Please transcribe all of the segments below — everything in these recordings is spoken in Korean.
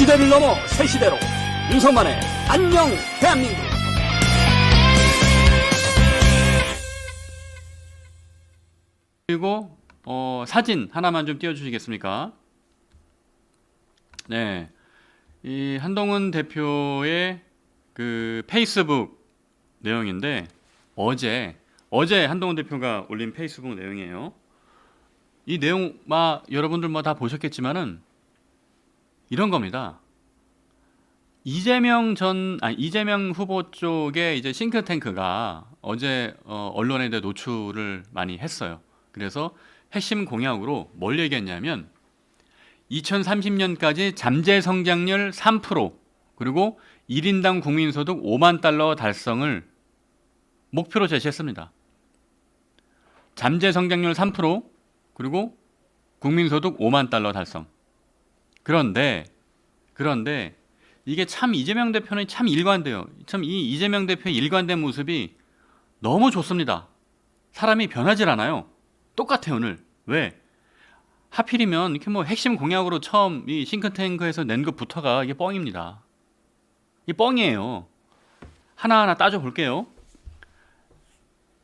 시대를 넘어 새 시대로 윤석만의 안녕 대한민국. 그리고 사진 하나만 좀 띄워주시겠습니까? 네, 이 한동훈 대표의 그 페이스북 내용인데 어제 한동훈 대표가 올린 페이스북 내용이에요. 이 내용 여러분들 다 보셨겠지만은 이런 겁니다. 이재명 후보 쪽에 이제 싱크탱크가 어제 언론에 대해 노출을 많이 했어요. 그래서 핵심 공약으로 뭘 얘기했냐면 2030년까지 잠재 성장률 3% 그리고 1인당 국민소득 5만 달러 달성을 목표로 제시했습니다. 잠재 성장률 3% 그리고 국민소득 5만 달러 달성. 그런데 이게 참 이재명 대표는 참 일관돼요. 참 이 이재명 대표의 일관된 모습이 너무 좋습니다. 사람이 변하질 않아요. 똑같아요 오늘. 왜? 하필이면 이렇게 핵심 공약으로 처음 이 싱크탱크에서 낸 것부터가 이게 뻥입니다. 이 뻥이에요. 하나하나 따져볼게요.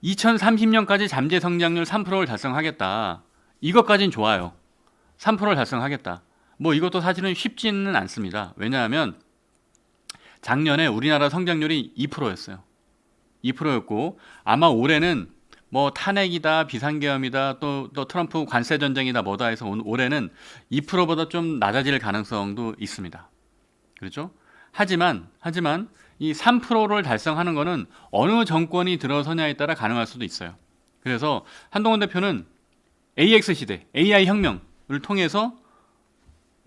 2030년까지 잠재 성장률 3%를 달성하겠다. 이것까진 좋아요. 3%를 달성하겠다. 이것도 사실은 쉽지는 않습니다. 왜냐하면 작년에 우리나라 성장률이 2%였어요. 2%였고 아마 올해는 탄핵이다, 비상계엄이다, 또 트럼프 관세 전쟁이다 뭐다 해서 올해는 2%보다 좀 낮아질 가능성도 있습니다. 그렇죠? 하지만 이 3%를 달성하는 거는 어느 정권이 들어서냐에 따라 가능할 수도 있어요. 그래서 한동훈 대표는 AX 시대, AI 혁명을 통해서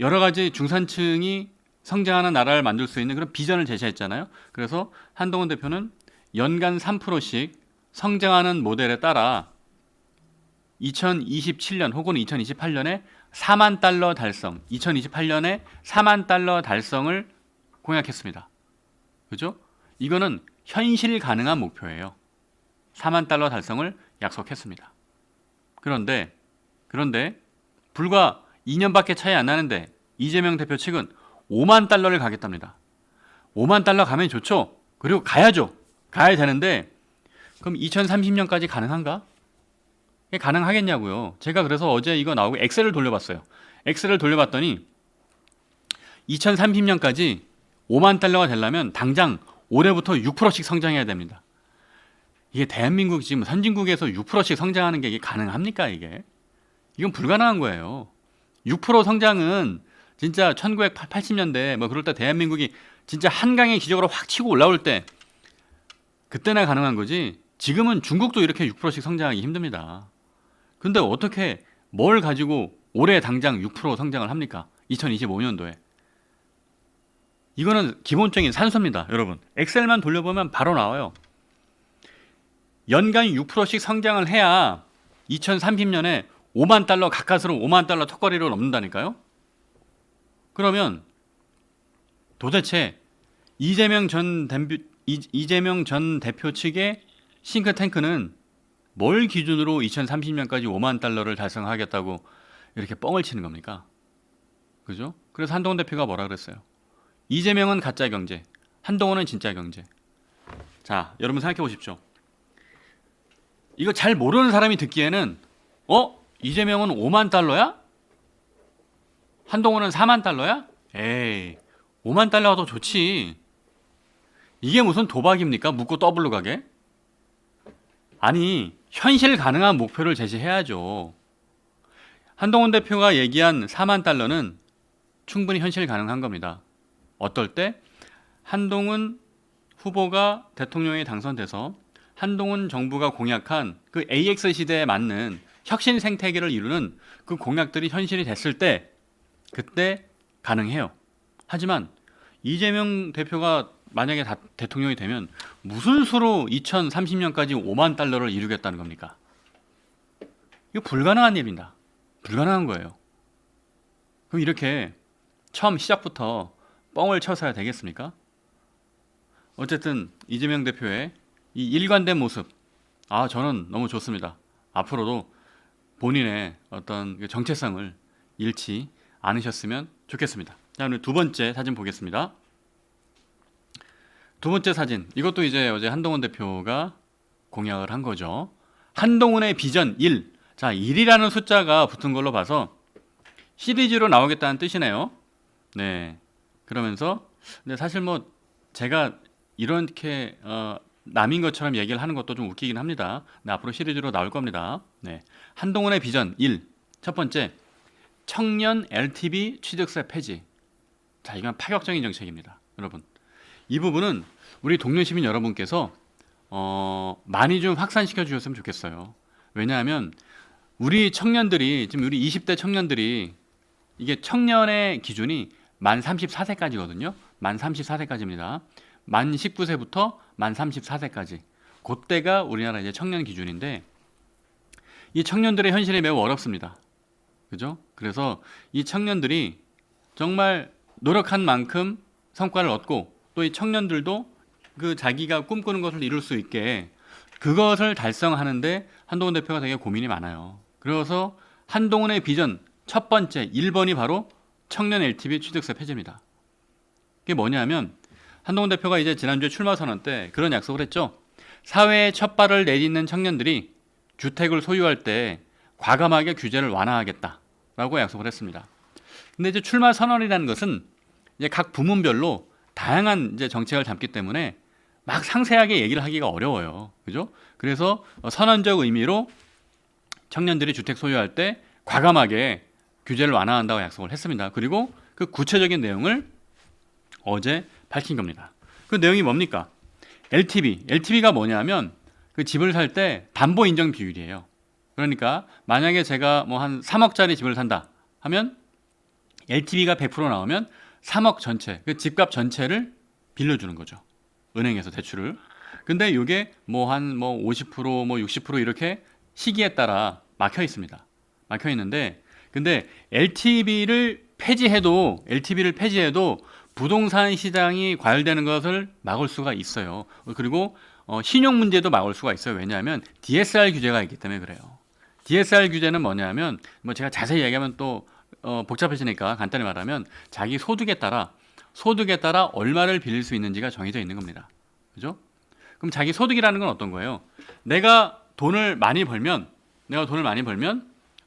여러 가지 중산층이 성장하는 나라를 만들 수 있는 그런 비전을 제시했잖아요. 그래서 한동훈 대표는 연간 3%씩 성장하는 모델에 따라 2027년 혹은 2028년에 4만 달러 달성, 2028년에 4만 달러 달성을 공약했습니다. 그죠? 이거는 현실 가능한 목표예요. 4만 달러 달성을 약속했습니다. 그런데 불과 2년밖에 차이 안 나는데 이재명 대표 측은 5만 달러를 가겠답니다. 5만 달러 가면 좋죠. 그리고 가야죠. 가야 되는데 그럼 2030년까지 가능한가? 이게 가능하겠냐고요. 제가 그래서 어제 이거 나오고 엑셀을 돌려봤어요. 엑셀을 돌려봤더니 2030년까지 5만 달러가 되려면 당장 올해부터 6%씩 성장해야 됩니다. 이게 대한민국 지금 선진국에서 6%씩 성장하는 게 이게 가능합니까 이게? 이건 불가능한 거예요. 6% 성장은 진짜 1980년대 그럴 때 대한민국이 진짜 한강의 기적으로 확 치고 올라올 때 그때나 가능한 거지. 지금은 중국도 이렇게 6%씩 성장하기 힘듭니다. 근데 어떻게 뭘 가지고 올해 당장 6% 성장을 합니까? 2025년도에. 이거는 기본적인 산수입니다, 여러분. 엑셀만 돌려보면 바로 나와요. 연간 6%씩 성장을 해야 2030년에 5만 달러 가까스로 5만 달러 턱걸이를 넘는다니까요. 그러면 도대체 이재명 전 대표 측의 싱크탱크는 뭘 기준으로 2030년까지 5만 달러를 달성하겠다고 이렇게 뻥을 치는 겁니까? 그죠? 그래서 한동훈 대표가 뭐라 그랬어요? 이재명은 가짜 경제, 한동훈은 진짜 경제. 자, 여러분 생각해 보십시오. 이거 잘 모르는 사람이 듣기에는 이재명은 5만 달러야? 한동훈은 4만 달러야? 에이, 5만 달러가 더 좋지. 이게 무슨 도박입니까? 묻고 더블로 가게? 아니, 현실 가능한 목표를 제시해야죠. 한동훈 대표가 얘기한 4만 달러는 충분히 현실 가능한 겁니다. 어떨 때? 한동훈 후보가 대통령에 당선돼서 한동훈 정부가 공약한 그 AX 시대에 맞는 혁신 생태계를 이루는 그 공약들이 현실이 됐을 때 그때 가능해요. 하지만 이재명 대표가 만약에 대통령이 되면 무슨 수로 2030년까지 5만 달러를 이루겠다는 겁니까? 이거 불가능한 일입니다. 불가능한 거예요. 그럼 이렇게 처음 시작부터 뻥을 쳐서야 되겠습니까? 어쨌든 이재명 대표의 이 일관된 모습, 저는 너무 좋습니다. 앞으로도 본인의 어떤 정체성을 잃지 않으셨으면 좋겠습니다. 자, 오늘 두 번째 사진 보겠습니다. 두 번째 사진, 이것도 이제 어제 한동훈 대표가 공약을 한 거죠. 한동훈의 비전 1. 자, 1이라는 숫자가 붙은 걸로 봐서 시리즈로 나오겠다는 뜻이네요. 네. 그러면서 근데 사실 뭐 제가 이렇게 남인 것처럼 얘기를 하는 것도 좀 웃기긴 합니다. 네, 앞으로 시리즈로 나올 겁니다. 네. 한동훈의 비전 1. 첫 번째, 청년 LTV 취득세 폐지. 자, 이건 파격적인 정책입니다. 여러분. 이 부분은 우리 동료 시민 여러분께서 많이 좀 확산시켜 주셨으면 좋겠어요. 왜냐하면 우리 청년들이 지금 우리 20대 청년들이 이게 청년의 기준이 만 34세까지거든요. 만 34세까지입니다. 만 19세부터 만 34세까지. 그때가 우리나라 이제 청년 기준인데 이 청년들의 현실이 매우 어렵습니다. 그죠? 그래서 이 청년들이 정말 노력한 만큼 성과를 얻고 또 이 청년들도 그 자기가 꿈꾸는 것을 이룰 수 있게 그것을 달성하는데 한동훈 대표가 되게 고민이 많아요. 그래서 한동훈의 비전 첫 번째 1번이 바로 청년 LTV 취득세 폐지입니다. 그게 뭐냐면 한동훈 대표가 이제 지난주에 출마 선언 때 그런 약속을 했죠. 사회에 첫 발을 내딛는 청년들이 주택을 소유할 때 과감하게 규제를 완화하겠다라고 약속을 했습니다. 근데 이제 출마 선언이라는 것은 이제 각 부문별로 다양한 이제 정책을 담기 때문에 막 상세하게 얘기를 하기가 어려워요. 그죠? 그래서 선언적 의미로 청년들이 주택 소유할 때 과감하게 규제를 완화한다고 약속을 했습니다. 그리고 그 구체적인 내용을 어제 밝힌 겁니다. 그 내용이 뭡니까? LTV가 뭐냐면 그 집을 살 때 담보 인정 비율이에요. 그러니까 만약에 제가 뭐 한 3억짜리 집을 산다 하면 LTV가 100% 나오면 3억 전체, 그 집값 전체를 빌려주는 거죠. 은행에서 대출을. 근데 이게 뭐 한 뭐 50%, 뭐 60% 이렇게 시기에 따라 막혀 있습니다. 막혀 있는데, 근데 LTV를 폐지해도 부동산 시장이 과열되는 것을 막을 수가 있어요. 그리고 신용 문제도 막을 수가 있어요. 왜냐하면 DSR 규제가 있기 때문에 그래요. DSR 규제는 뭐냐면 뭐 제가 자세히 얘기하면 또 복잡해지니까 간단히 말하면 자기 소득에 따라 얼마를 빌릴 수 있는지가 정해져 있는 겁니다. 그죠? 그럼 자기 소득이라는 건 어떤 거예요? 내가 돈을 많이 벌면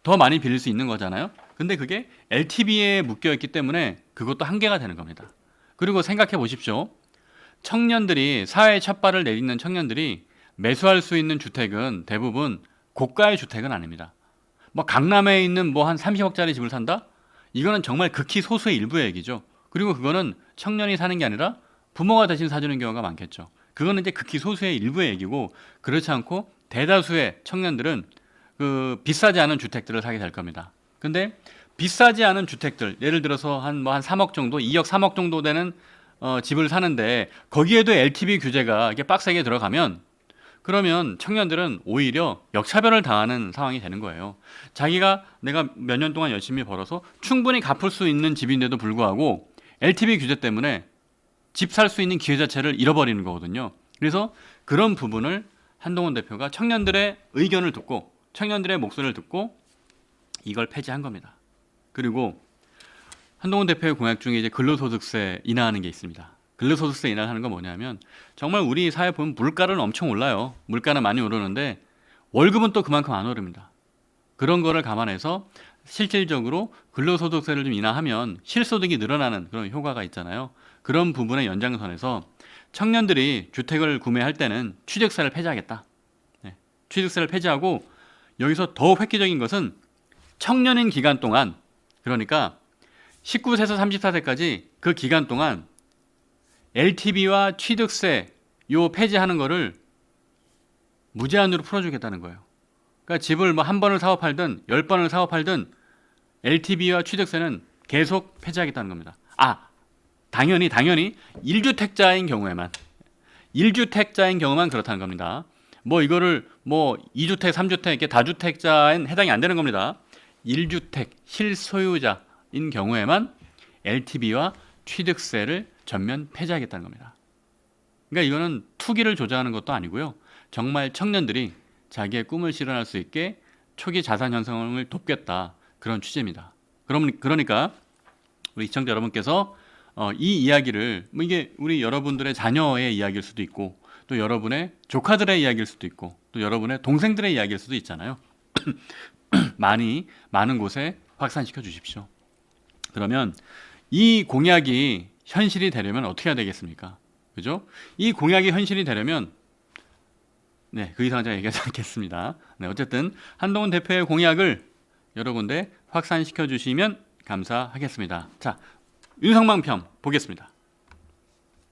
더 많이 빌릴 수 있는 거잖아요. 근데 그게 LTV에 묶여 있기 때문에 그것도 한계가 되는 겁니다. 그리고 생각해 보십시오. 청년들이 사회의 첫 발을 내딛는 청년들이 매수할 수 있는 주택은 대부분 고가의 주택은 아닙니다. 뭐 강남에 있는 뭐 한 30억짜리 집을 산다? 이거는 정말 극히 소수의 일부의 얘기죠. 그리고 그거는 청년이 사는 게 아니라 부모가 대신 사주는 경우가 많겠죠. 그거는 이제 극히 소수의 일부의 얘기고 그렇지 않고 대다수의 청년들은 그 비싸지 않은 주택들을 사게 될 겁니다. 근데 비싸지 않은 주택들, 예를 들어서 한 3억 정도, 2억 3억 정도 되는 집을 사는데 거기에도 LTV 규제가 이게 빡세게 들어가면 그러면 청년들은 오히려 역차별을 당하는 상황이 되는 거예요. 내가 몇 년 동안 열심히 벌어서 충분히 갚을 수 있는 집인데도 불구하고 LTV 규제 때문에 집 살 수 있는 기회 자체를 잃어버리는 거거든요. 그래서 그런 부분을 한동훈 대표가 청년들의 의견을 듣고 청년들의 목소리를 듣고 이걸 폐지한 겁니다. 그리고 한동훈 대표의 공약 중에 이제 근로소득세 인하하는 게 있습니다. 근로소득세 인하하는 건 뭐냐면 정말 우리 사회 보면 물가는 엄청 올라요. 물가는 많이 오르는데 월급은 또 그만큼 안 오릅니다. 그런 거를 감안해서 실질적으로 근로소득세를 좀 인하하면 실소득이 늘어나는 그런 효과가 있잖아요. 그런 부분의 연장선에서 청년들이 주택을 구매할 때는 취득세를 폐지하겠다. 네. 취득세를 폐지하고 여기서 더 획기적인 것은 청년인 기간 동안 그러니까 19세에서 34세까지 그 기간 동안 LTV와 취득세 요 폐지하는 거를 무제한으로 풀어주겠다는 거예요. 그러니까 집을 뭐 한 번을 사고 팔든 10번을 사고 팔든 LTV와 취득세는 계속 폐지하겠다는 겁니다. 당연히 1주택자인 경우만 그렇다는 겁니다. 뭐 이거를 뭐 2주택, 3주택 이렇게 다주택자엔 해당이 안 되는 겁니다. 1주택 실소유자인 경우에만 LTV와 취득세를 전면 폐지하겠다는 겁니다. 그러니까 이거는 투기를 조장하는 것도 아니고요. 정말 청년들이 자기의 꿈을 실현할 수 있게 초기 자산 형성을 돕겠다. 그런 취지입니다. 그러니까 우리 시청자 여러분께서 이 이야기를 뭐 이게 우리 여러분들의 자녀의 이야기일 수도 있고 또 여러분의 조카들의 이야기일 수도 있고 또 여러분의 동생들의 이야기일 수도 있잖아요. 많은 곳에 확산시켜 주십시오. 그러면 이 공약이 현실이 되려면 어떻게 해야 되겠습니까? 그죠? 이 공약이 현실이 되려면 네, 그 이상 제가 얘기하지 않겠습니다. 네, 어쨌든 한동훈 대표의 공약을 여러 군데 확산시켜 주시면 감사하겠습니다. 자, 윤석망 편 보겠습니다.